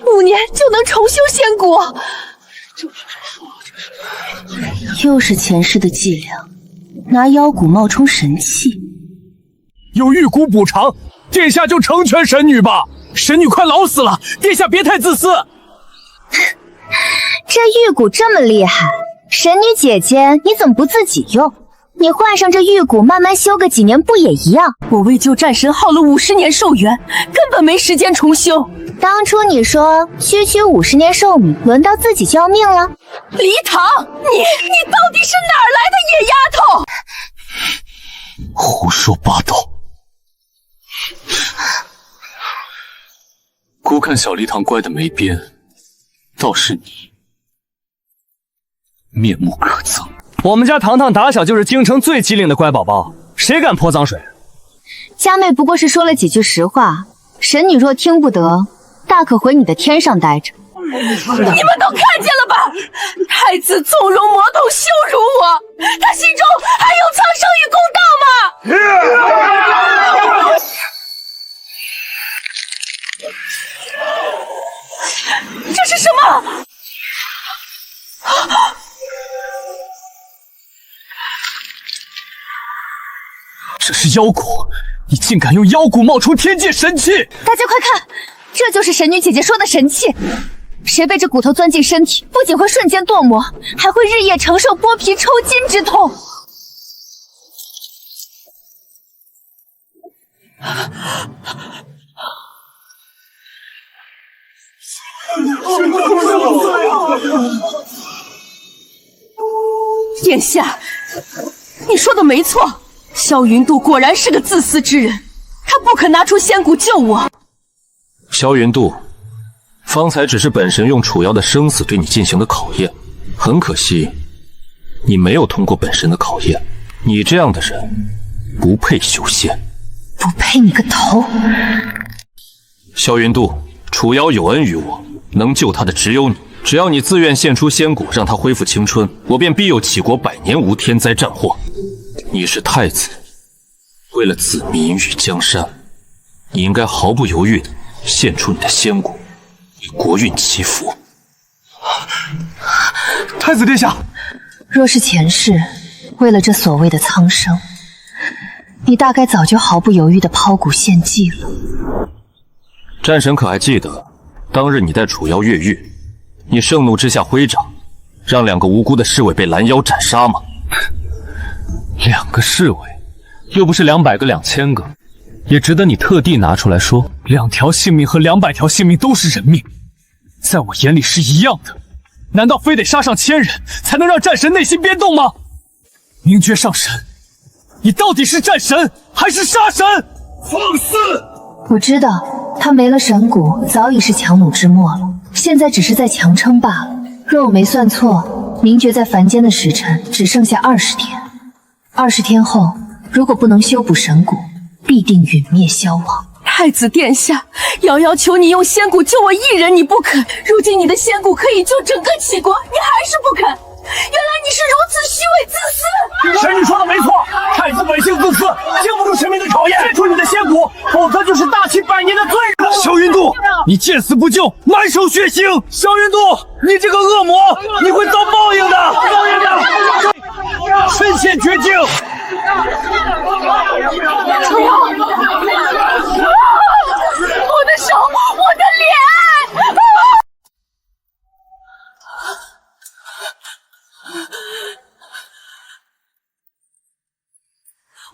，5年就能重修仙骨。又是前世的伎俩，拿妖骨冒充神器。有玉骨补偿，殿下就成全神女吧。神女快老死了，殿下别太自私。这玉骨这么厉害，神女姐姐你怎么不自己用？你换上这玉骨，慢慢修个几年不也一样？我为救战神耗了50年寿元，根本没时间重修。当初你说区50年寿命，轮到自己就要命了。黎唐，你到底是哪儿来的野丫头？胡说八道！姑看小黎唐乖的没边，倒是你面目可憎。我们家糖糖打小就是京城最机灵的乖宝宝，谁敢泼脏水？佳妹不过是说了几句实话，神女若听不得，大可回你的天上待着。你们都看见了吧？太子纵容魔童羞辱我，他心中还有苍生与公道吗？这是什么？这是妖骨，你竟敢用妖骨冒充天界神器！大家快看，这就是神女姐姐说的神器。谁被这骨头钻进身体，不仅会瞬间堕魔，还会日夜承受剥皮抽筋之痛。殿下，你说的没错，萧云度果然是个自私之人，他不肯拿出仙骨救我。萧云度，方才只是本神用楚瑶的生死对你进行的考验，很可惜，你没有通过本神的考验。你这样的人，不配修仙。不配你个头！萧云度，楚瑶有恩于我，能救他的只有你。只要你自愿献出仙骨，让他恢复青春，我便庇佑齐国100年无天灾战祸。你是太子，为了子民与江山，你应该毫不犹豫地献出你的仙骨，以国运祈福。太子殿下，若是前世为了这所谓的苍生，你大概早就毫不犹豫地抛骨献祭了。战神可还记得当日你带楚瑶越狱，你盛怒之下挥掌，让2个无辜的侍卫被拦腰斩杀吗？2个侍卫，又不是200个、2000个，也值得你特地拿出来说。2条性命和200条性命都是人命，在我眼里是一样的。难道非得杀上1000人才能让战神内心变动吗？明觉上神，你到底是战神还是杀神？放肆！我知道他没了神骨，早已是强弩之末了，现在只是在强撑罢了。若我没算错，明觉在凡间的时辰只剩下20天。20天后，如果不能修补神骨，必定陨灭消亡。太子殿下，瑶瑶求你用仙骨救我一人，你不肯。如今你的仙骨可以救整个齐国，你还是不肯。原来你是如此虚伪自私。神女说的没错，太子本性自私，经不住神明的考验。献出你的仙骨，否则就是大齐100年的罪人。萧云度，你见死不救，满手血腥。萧云度，你这个恶魔，你会遭报应的。身陷绝境。楚瑶，我的手，我的脸！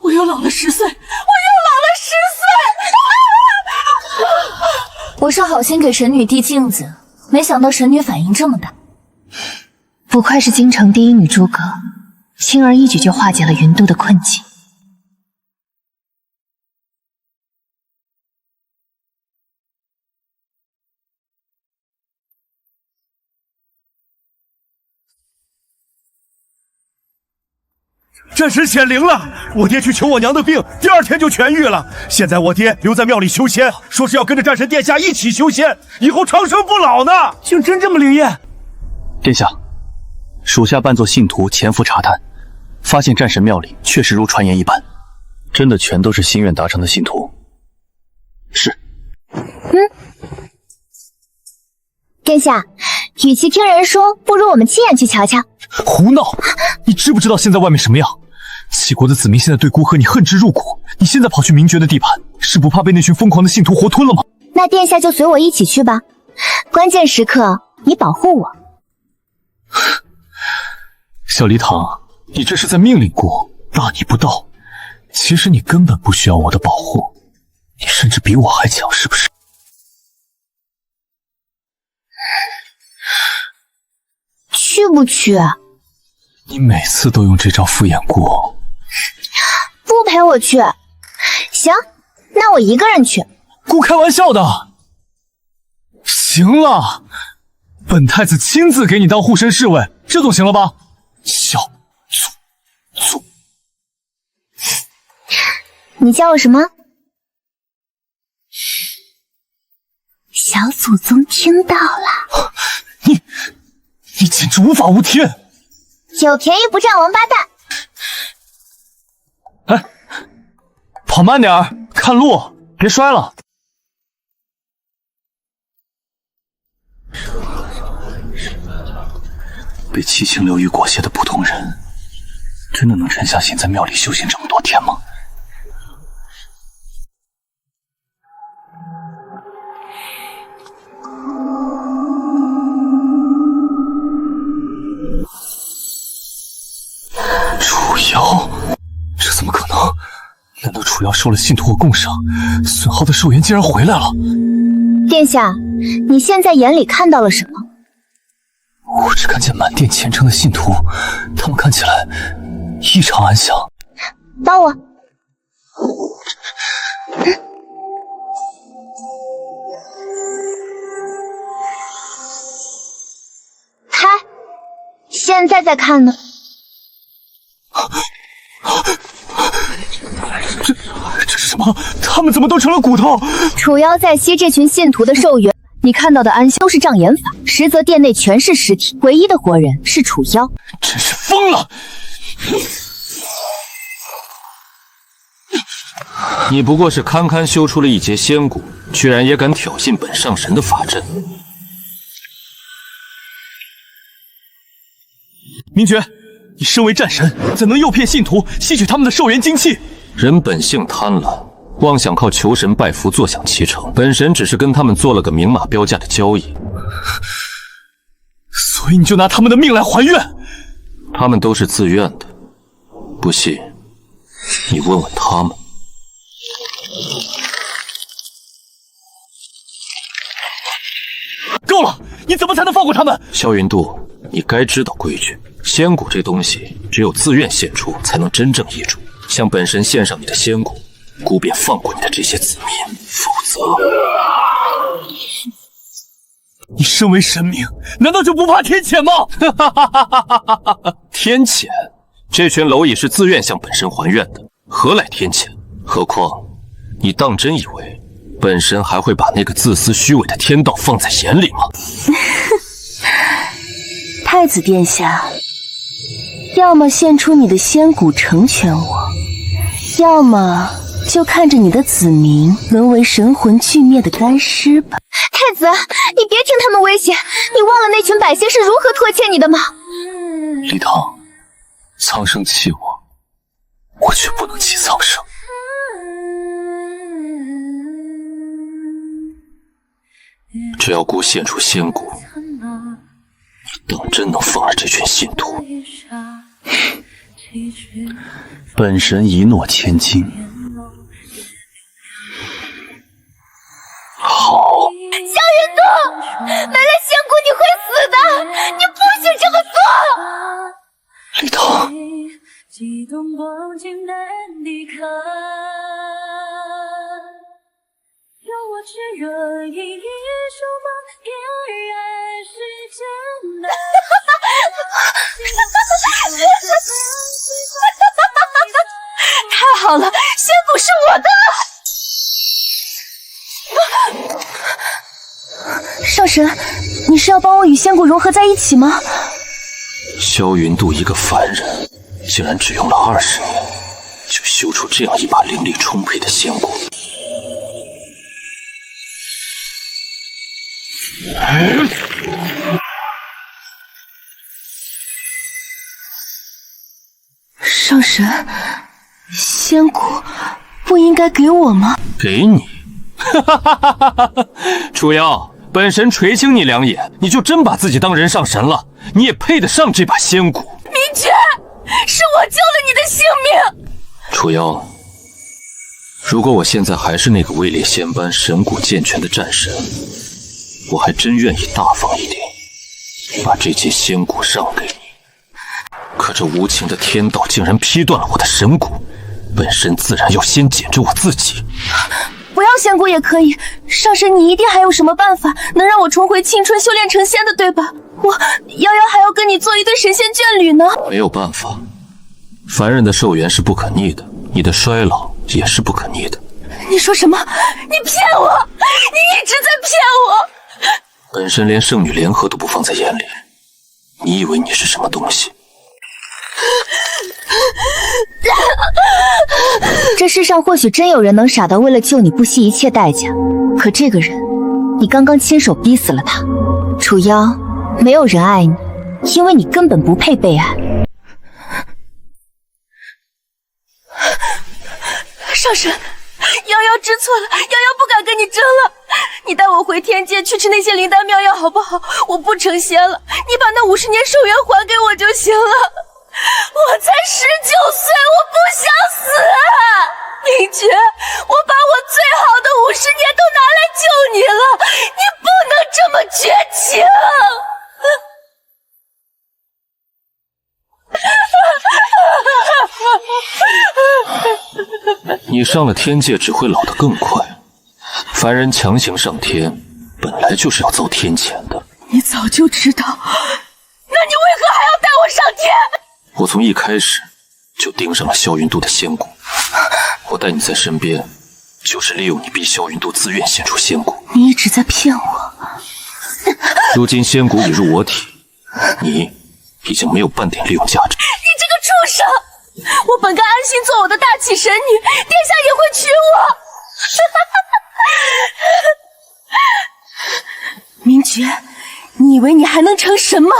我又老了10岁，我又老了10岁！我是好心给神女递镜子，没想到神女反应这么大。不愧是京城第一女诸葛，轻而易举就化解了云度的困境。战神显灵了！我爹去求我娘的病，第2天就痊愈了。现在我爹留在庙里修仙，说是要跟着战神殿下一起修仙，以后长生不老呢。竟真这么灵验！殿下，属下扮作信徒前赴查探，发现战神庙里确实如传言一般，真的全都是心愿达成的信徒。是。殿下，与其听人说，不如我们亲眼去瞧瞧。胡闹！你知不知道现在外面什么样？齐国的子民现在对孤和你恨之入骨，你现在跑去明爵的地盘，是不怕被那群疯狂的信徒活吞了吗？那殿下就随我一起去吧，关键时刻你保护我。小梨堂，你这是在命令孤，大逆不道。其实你根本不需要我的保护，你甚至比我还强，是不是？去不去？你每次都用这招敷衍孤。不陪我去。行，那我一个人去。孤开玩笑的。行了，本太子亲自给你当护身侍卫，这总行了吧？小祖，你叫我什么？小祖宗听到了。你简直无法无天！有便宜不占王八蛋！哎，跑慢点儿，看路，别摔了。被七情流域裹挟的普通人，真的能沉下心在庙里修行这么多天吗？楚瑶，这怎么可能？难道楚瑶受了信徒的重伤，损耗的寿元竟然回来了？殿下，你现在眼里看到了什么？我只看见满殿虔诚的信徒，他们看起来异常安详。帮我。开，现在在看呢。这是什么？他们怎么都成了骨头？楚妖在吸这群信徒的寿元，你看到的安都是障眼法，实则殿内全是尸体，唯一的活人是楚妖。真是疯了！你不过是堪堪修出了一截仙骨，居然也敢挑衅本上神的法阵。明爵，你身为战神，怎能诱骗信徒吸取他们的寿元精气？人本性贪婪，妄想靠求神拜佛坐享其成。本神只是跟他们做了个明码标价的交易，所以你就拿他们的命来还愿？他们都是自愿的，不信你问问他们。够了！你怎么才能放过他们？萧云度，你该知道规矩。仙骨这东西，只有自愿献出，才能真正易主。向本神献上你的仙骨，姑便放过你的这些子民，否则……你身为神明，难道就不怕天谴吗？天谴？这群蝼蚁是自愿向本神还愿的，何来天谴？何况，你当真以为本神还会把那个自私虚伪的天道放在眼里吗？太子殿下，要么献出你的仙骨成全我，要么就看着你的子民沦为神魂俱灭的干尸吧。太子，你别听他们威胁，你忘了那群百姓是如何拖欠你的吗？李唐，苍生气我却不能气苍生。只要姑献出仙骨，你当真能放了这群信徒？本神一诺千金。好。萧云度，没了仙骨你会死的，你不许这么做！李唐。激动光景难抵抗，让我去热一一束光，点燃世间的好了，仙骨是我的。上神，你是要帮我与仙骨融合在一起吗？萧云度一个凡人，竟然只用了20年，就修出这样一把灵力充沛的仙骨。上神，仙骨不应该给我吗？给你？哈哈哈哈哈！楚瑶，本神垂青你2眼，你就真把自己当人上神了？你也配得上这把仙骨？明觉，是我救了你的性命。楚瑶，如果我现在还是那个位列仙班、神骨健全的战神，我还真愿意大方一点，把这截仙骨让给你。可这无情的天道竟然劈断了我的神骨，本神自然要先捡着我自己。不要仙骨也可以，上神，你一定还有什么办法能让我重回青春，修炼成仙的，对吧？我瑶瑶还要跟你做一对神仙眷侣呢。没有办法，凡人的寿元是不可逆的，你的衰老也是不可逆的。你说什么？你骗我！你一直在骗我！本神连圣女联合都不放在眼里，你以为你是什么东西？这世上或许真有人能傻到为了救你不惜一切代价，可这个人，你刚刚亲手逼死了他。楚妖，没有人爱你，因为你根本不配被爱。上神，瑶瑶知错了，瑶瑶不敢跟你争了。你带我回天界去吃那些灵丹妙药好不好？我不成仙了，你把那50年寿元还给我就行了。我才19岁，我不想死啊！明觉，我把我最好的50年都拿来救你了，你不能这么绝情！你上了天界只会老得更快，凡人强行上天，本来就是要遭天谴的。你早就知道，那你为何还要带我上天？我从一开始就盯上了萧云度的仙骨，我带你在身边，就是利用你逼萧云度自愿献出仙骨。你一直在骗我。如今仙骨已入我体，你已经没有半点利用价值。你这个畜生！我本该安心做我的大启神女，殿下也会娶我。明觉，你以为你还能成神吗？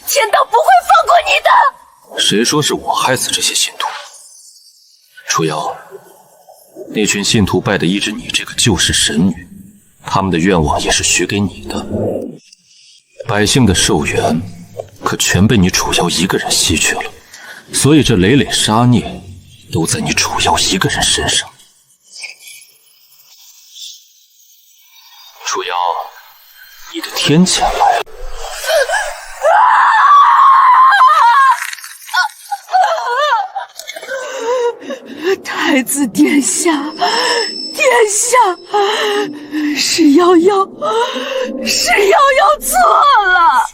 天道不会放过你的！谁说是我害死这些信徒？楚瑶，那群信徒拜的一直你这个救世神女，他们的愿望也是许给你的。百姓的寿元可全被你楚瑶一个人吸去了，所以这累累杀孽都在你楚瑶一个人身上。楚瑶，你的天谴来了。太子殿下，殿下，是瑶瑶错了。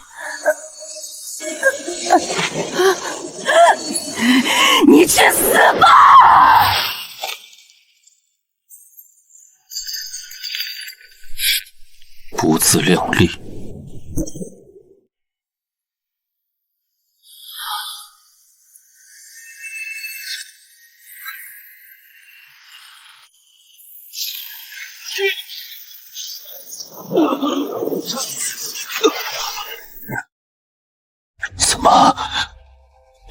你去死吧！不自量力。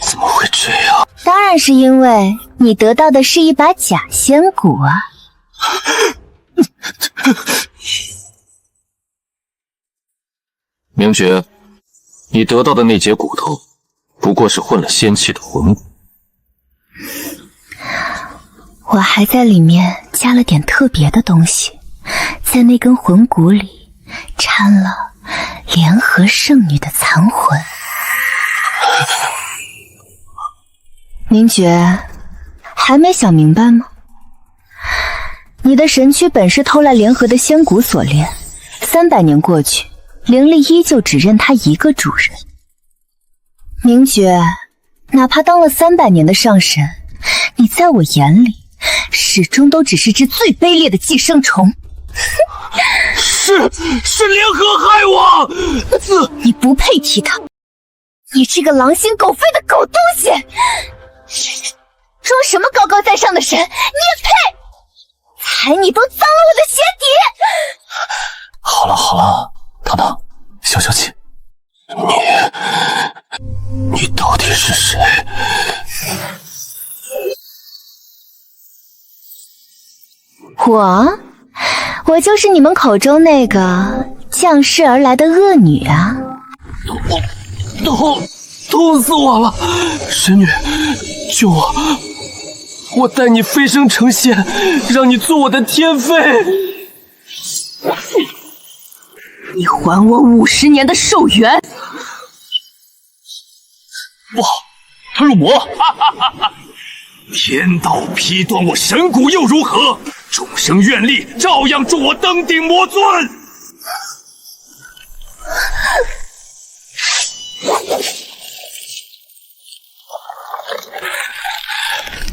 怎么会这样？当然是因为你得到的是一把假仙骨啊！明觉，你得到的那截骨头，不过是混了仙气的魂骨。我还在里面加了点特别的东西，在那根魂骨里掺了联合圣女的残魂。明觉，还没想明白吗？你的神躯本是偷来联合的仙骨所炼，300年过去，灵力依旧只认他一个主人。明觉，哪怕当了300年的上神，你在我眼里，始终都只是只最卑劣的寄生虫。是联合害我！你不配提他，你这个狼心狗肺的狗东西！装什么高高在上的神？你也配？踩你都脏了我的鞋底！好了，糖糖，消消气。你到底是谁？我就是你们口中那个降世而来的恶女啊！痛死我了！神女，救我！我带你飞升成仙，让你做我的天妃。你还我50年的寿元！不好，他入魔！天道劈断我神骨又如何？众生愿力照样助我登顶魔尊。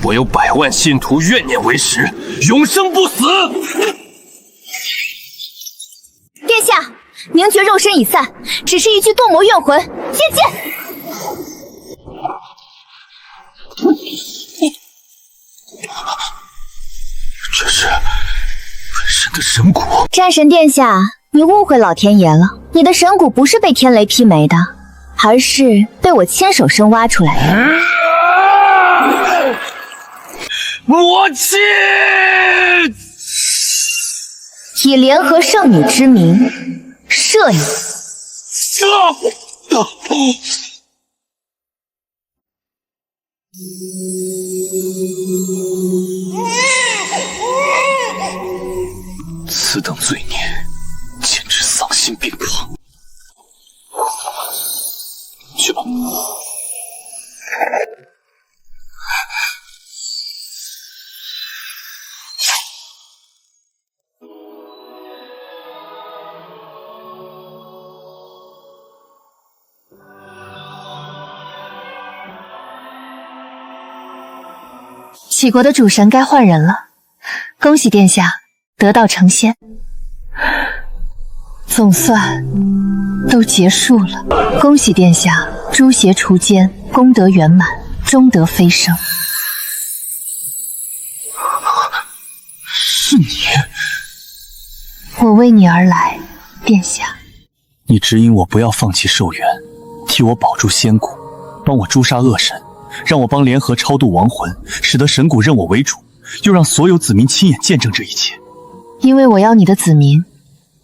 我有100万信徒怨念为食，永生不死。殿下，凝绝肉身已散，只是一具堕魔怨魂。接剑！这是本神的神骨。战神殿下，你误会老天爷了，你的神骨不是被天雷劈没的，而是被我亲手深挖出来的。魔气！以联合圣女之名，射你！此等罪孽，简直丧心病狂。去吧。杞国的主神该换人了，恭喜殿下得道成仙，总算都结束了。恭喜殿下诛邪除奸，功德圆满，终得飞升。是你？我为你而来，殿下。你指引我不要放弃寿元，替我保住仙骨，帮我诛杀恶神，让我帮联合超度亡魂，使得神骨认我为主，又让所有子民亲眼见证这一切。因为我要你的子民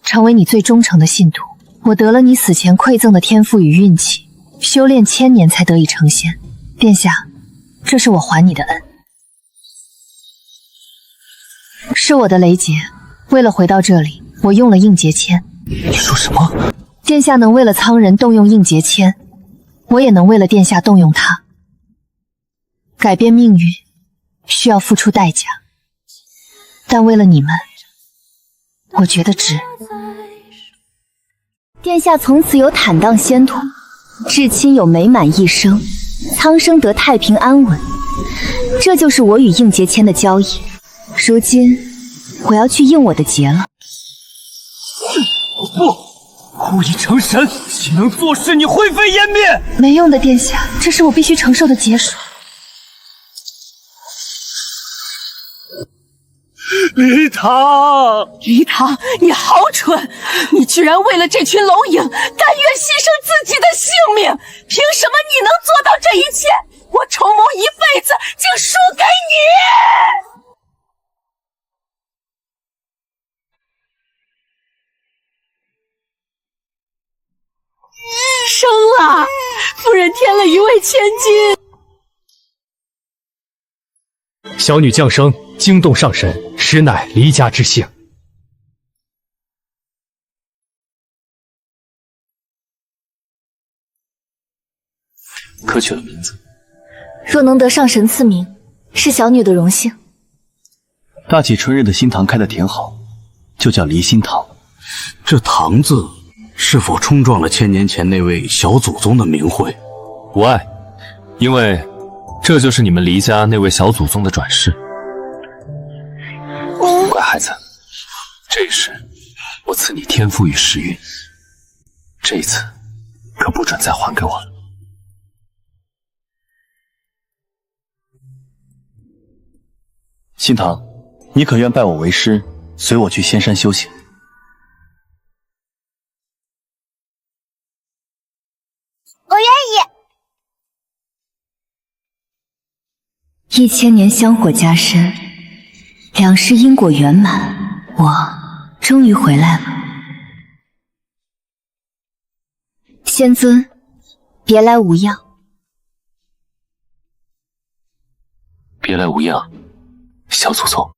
成为你最忠诚的信徒，我得了你死前馈赠的天赋与运气，修炼1000年才得以成仙。殿下，这是我还你的恩。是我的雷劫，为了回到这里，我用了应劫签。你说什么？殿下能为了苍人动用应劫签，我也能为了殿下动用它。改变命运需要付出代价，但为了你们，我觉得值。殿下从此有坦荡仙途，至亲有美满一生，苍生得太平安稳，这就是我与应劫签的交易。如今我要去应我的劫了。不，我已成神，岂能坐视你灰飞烟灭？没用的，殿下，这是我必须承受的劫数。离堂，离堂，你好蠢！你居然为了这群蝼蚁，甘愿牺牲自己的性命！凭什么你能做到这一切？我筹谋一辈子，竟输给你！生了，夫人添了一位千金。小女降生，惊动上神，实乃离家之幸。可取了名字？若能得上神赐名，是小女的荣幸。大启春日的新堂开得挺好，就叫离心堂。这堂字是否冲撞了1000年前那位小祖宗的名讳？无碍，因为这就是你们黎家那位小祖宗的转世。乖孩子，这一世我赐你天赋与时运，这一次可不准再还给我了。新堂，你可愿拜我为师，随我去仙山修行？我愿意。1000年香火加身，两世因果圆满，我终于回来了。仙尊，别来无恙。别来无恙，小祖宗。